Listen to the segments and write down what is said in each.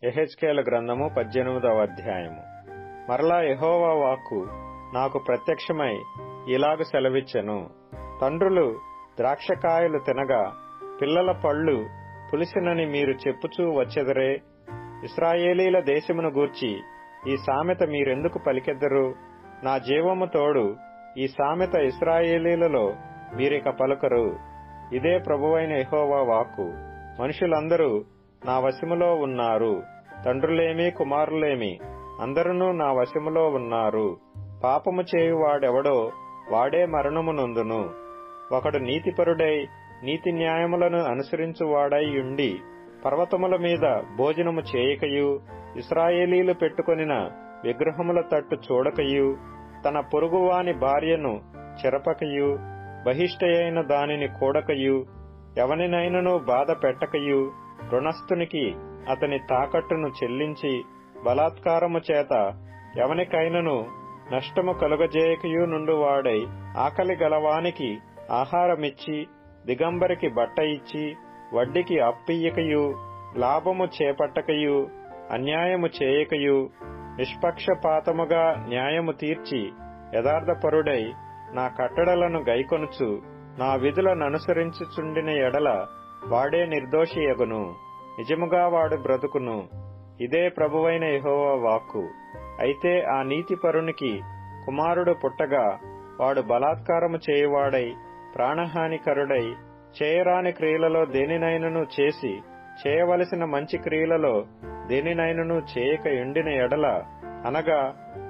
యెహెజ్కేలు గ్రంథము 18వ అధ్యాయము. మరలా యెహోవా వాక్కు నాకు ప్రత్యక్షమై ఇలాగు సెలవిచ్చెను. తండ్రులు ద్రాక్షకాయలు తినగా పిల్లల పళ్ళు పులిసినని మీరు చెప్పుచూ వచ్చెదరే. ఇశ్రాయేలీల దేశమును గూర్చి ఈ సామెత మీరెందుకు పలికెదరు? నా జీవము తోడు ఈ సామెత ఇశ్రాయేలీలలో మీరిక పలుకరు. ఇదే ప్రభువైన యెహోవా వాక్కు. మనుషులందరూ నా వశములో ఉన్నారు. తండ్రులేమి కుమారులేమి అందరూ నా వశములో ఉన్నారు. పాపము చేయువాడెవడో వాడే మరణము నొందును. ఒకడు నీతిపరుడై నీతి న్యాయములను అనుసరించువాడై ఉండి పర్వతముల మీద భోజనము చేయకయు ఇశ్రాయేలీలు పెట్టుకొనిన విగ్రహముల తట్టు చూడకయు తన పొరుగువాని భార్యను చెరపకయు బహిష్టయైన దానిని కూడకయు ఎవనినైనను బాధ పెట్టకయు రుణస్థునికి అతని తాకట్టును చెల్లించి బలాత్కారము చేత ఎవనికైనను నష్టము కలుగజేయకయు నుండువాడై ఆకలి గలవానికి ఆహారమిచ్చి దిగంబరికి బట్ట ఇచ్చి వడ్డీకి అప్పియ్యకయు లాభము చేపట్టకయు అన్యాయము చేయకయు నిష్పక్షపాతముగా న్యాయము తీర్చి యథార్థపరుడై నా కట్టడలను గైకొనుచు నా విధులననుసరించుచుండిన ఎడల వాడే నిర్దోషియగును. నిజముగా వాడు బ్రతుకును. ఇదే ప్రభువైన యెహోవా వాక్కు. అయితే ఆ నీతిపరునికి కుమారుడు పుట్టగా వాడు బలాత్కారము చేయువాడై ప్రాణహానికరుడై చేయరాని క్రియలలో దేనినైనను చేసి చేయవలసిన మంచి క్రియలలో దేనినైనను చేయక ఎండిన ఎడల, అనగా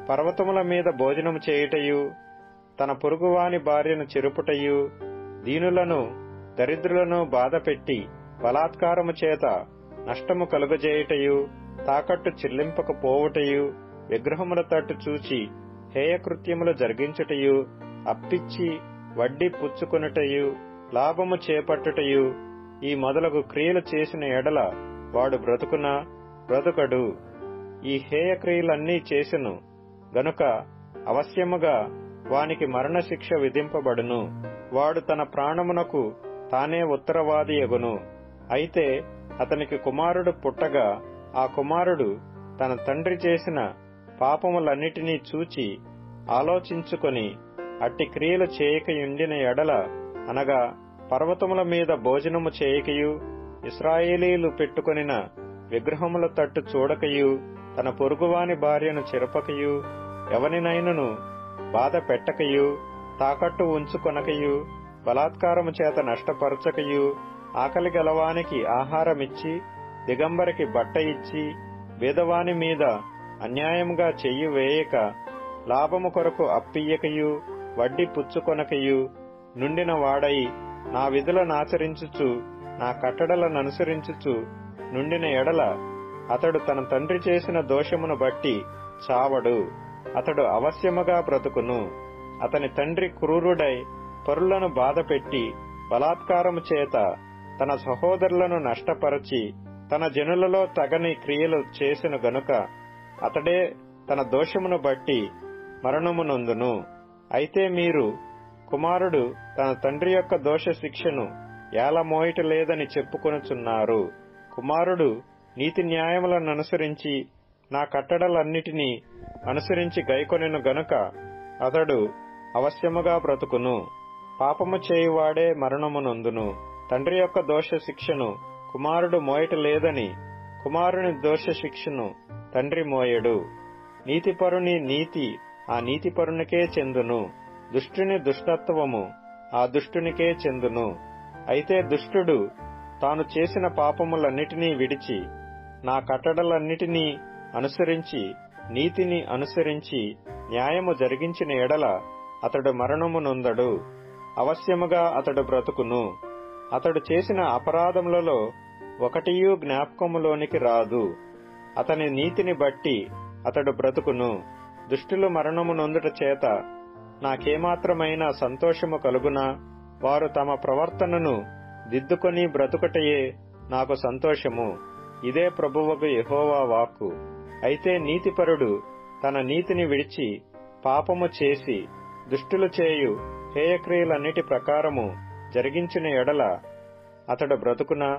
పర్వతముల మీద భోజనము చేయుటయు తన పొరుగువాని భార్యను చెరుపుటయు దీనులను దరిద్రులను బాధపెట్టి బలాత్కారము చేత నష్టము కలుగజేయుటయు తాకట్టు చెల్లింపకపోవుటయు విగ్రహముల తట్టు చూచి హేయకృత్యములు జరిగించుటయు అప్పిచ్చి వడ్డీ పుచ్చుకొనుటయు లాభము చేపట్టుటయు ఈ మొదలగు క్రియలు చేసిన ఎడల వాడు బ్రతుకునా? బ్రతుకడు. ఈ హేయ క్రియలన్నీ చేసెను గనుక అవశ్యముగా వానికి మరణశిక్ష విధింపబడును. వాడు తన ప్రాణమునకు తానే ఉత్తరవాదియగును. అయితే అతనికి కుమారుడు పుట్టగా ఆ కుమారుడు తన తండ్రి చేసిన పాపములన్నిటినీ చూచి ఆలోచించుకొని అట్టి క్రియలు చేయకయుండిన ఎడల, అనగా పర్వతముల మీద భోజనము చేయకయు ఇశ్రాయేలీలు పెట్టుకొనిన విగ్రహముల తట్టు చూడకయు తన పొరుగువాని భార్యను చెరపకయు ఎవనినైనను బాధ పెట్టకయు తాకట్టు ఉంచుకొనకయు బలాత్కారము చేత నష్టపరచకయు ఆకలి గలవానికి ఆహారమిచ్చి దిగంబరికి బట్ట ఇచ్చి బీదవాని మీద అన్యాయముగా చెయ్యి వేయక లాభము కొరకు అప్పియ్యకయు వడ్డీ పుచ్చుకొనకయు నుండిన వాడై నా విధులనాచరించుచు నా కట్టడలననుసరించుచు నుండిన ఎడల అతడు తన తండ్రి చేసిన దోషమును బట్టి చావడు. అతడు అవశ్యముగా బ్రతుకును. అతని తండ్రి క్రూరుడై పరులను బాధపెట్టి బలాత్కారము చేత తన సహోదరులను నష్టపరచి తన జనులలో తగని క్రియలు చేసిన గనుక అతడే తన దోషమును బట్టి మరణము నొందును. అయితే మీరు కుమారుడు తన తండ్రి యొక్క దోష శిక్షను ఏలమోయట లేదని చెప్పుకొనుచున్నారు. కుమారుడు నీతి న్యాయములను అనుసరించి నా కట్టడలన్నిటినీ అనుసరించి గైకొనెను గనుక అతడు అవశ్యముగా బ్రతుకును. పాపము చేయువాడే మరణము నొందును. తండ్రి యొక్క దోష శిక్షను కుమారుడు మోయట లేదని కుమారుని దోష శిక్షను తండ్రి మోయడు. నీతిపరుని నీతి ఆ నీతిపరునికే చెందును. దుష్టుని దుష్టత్వము ఆ దుష్టునికే చెందును. అయితే దుష్టుడు తాను చేసిన పాపములన్నిటినీ విడిచి నా కట్టడలన్నిటినీ అనుసరించి నీతిని అనుసరించి న్యాయము జరిగించిన ఎడల అతడు మరణము నొందడు. అవశ్యముగా అతడు బ్రతుకును. అతడు చేసిన అపరాధములలో ఒకటియూ జ్ఞాపకములోనికి రాదు. అతని నీతిని బట్టి అతడు బ్రతుకును. దుష్టులు మరణము నొందుట చేత నాకేమాత్రమైన సంతోషము కలుగునా? వారు తమ ప్రవర్తనను దిద్దుకొని బ్రతుకటయే నాకు సంతోషము. ఇదే ప్రభువగు యెహోవా వాక్కు. అయితే నీతిపరుడు తన నీతిని విడిచి పాపము చేసి దుష్టులు చేయు హేయక్రియలన్నిటి ప్రకారము జరిగించిన ఎడల అతడు బ్రతుకునా?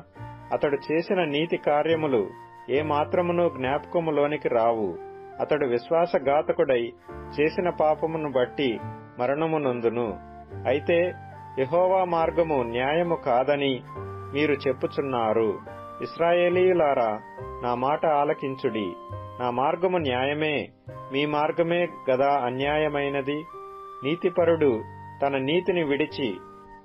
అతడు చేసిన నీతి కార్యములు ఏ మాత్రమును జ్ఞాపకములోనికి రావు. అతడు విశ్వాసఘాతకుడై చేసిన పాపమును బట్టి మరణము నొందును. అయితే యెహోవా మార్గము న్యాయము కాదని మీరు చెప్పుచున్నారు. ఇశ్రాయేలీయులారా, నా మాట ఆలకించుడి. నా మార్గము న్యాయమే, మీ మార్గమే గదా అన్యాయమైనది. నీతిపరుడు తన నీతిని విడిచి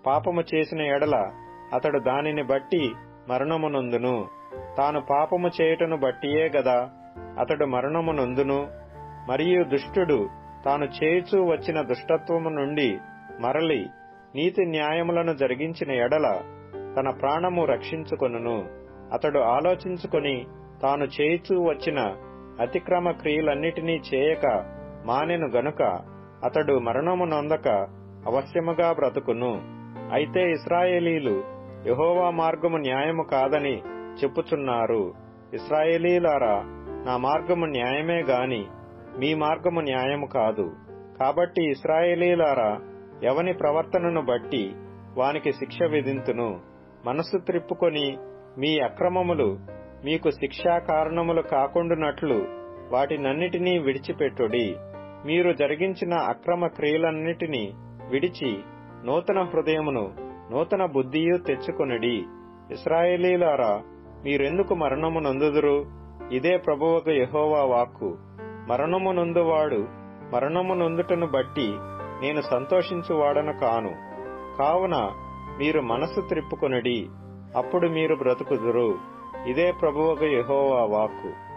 పాపము చేసిన ఎడల అతడు దానిని బట్టి మరణము నొందును. తాను పాపము చేయుటను బట్టియే గదా అతడు మరణము నొందును. మరియు దుష్టుడు తాను చేయుచూ వచ్చిన దుష్టత్వము నుండి మరలి నీతి న్యాయములను జరిగించిన ఎడల తన ప్రాణము రక్షించుకొనును. అతడు ఆలోచించుకొని తాను చేయుచూ వచ్చిన అతిక్రమ క్రియలన్నిటినీ చేయక మానెను గనుక అతడు మరణము నొందక అవశ్యముగా బ్రతుకును. అయితే ఇశ్రాయేలీలు యెహోవా మార్గము న్యాయము కాదని చెప్పుచున్నారు. ఇశ్రాయేలీలారా, నా మార్గము న్యాయమే గాని మీ మార్గము న్యాయము కాదు. కాబట్టి ఇశ్రాయేలీలారా, ఎవని ప్రవర్తనను బట్టి వానికి శిక్ష విధింతును. మనస్సు త్రిప్పుకొని మీ అక్రమములు మీకు శిక్షా కారణములు కాకుండునట్లు వాటినన్నిటినీ విడిచిపెట్టుడి. మీరు జరిగించిన అక్రమ క్రియలన్నిటినీ విడిచి నూతన హృదయమును నూతన బుద్ధియు తెచ్చుకొనుడి. ఇశ్రాయేలీలారా, మీరెందుకు మరణము నొందుదురు? ఇదే ప్రభువగు యెహోవా వాక్కు. మరణము నొందువాడు మరణము నొందుటను బట్టి నేను సంతోషించువాడను కాను. కావున మీరు మనస్సు త్రిప్పుకొనుడి, అప్పుడు మీరు బ్రతుకుదురు. ఇదే ప్రభువగు యెహోవా వాక్కు.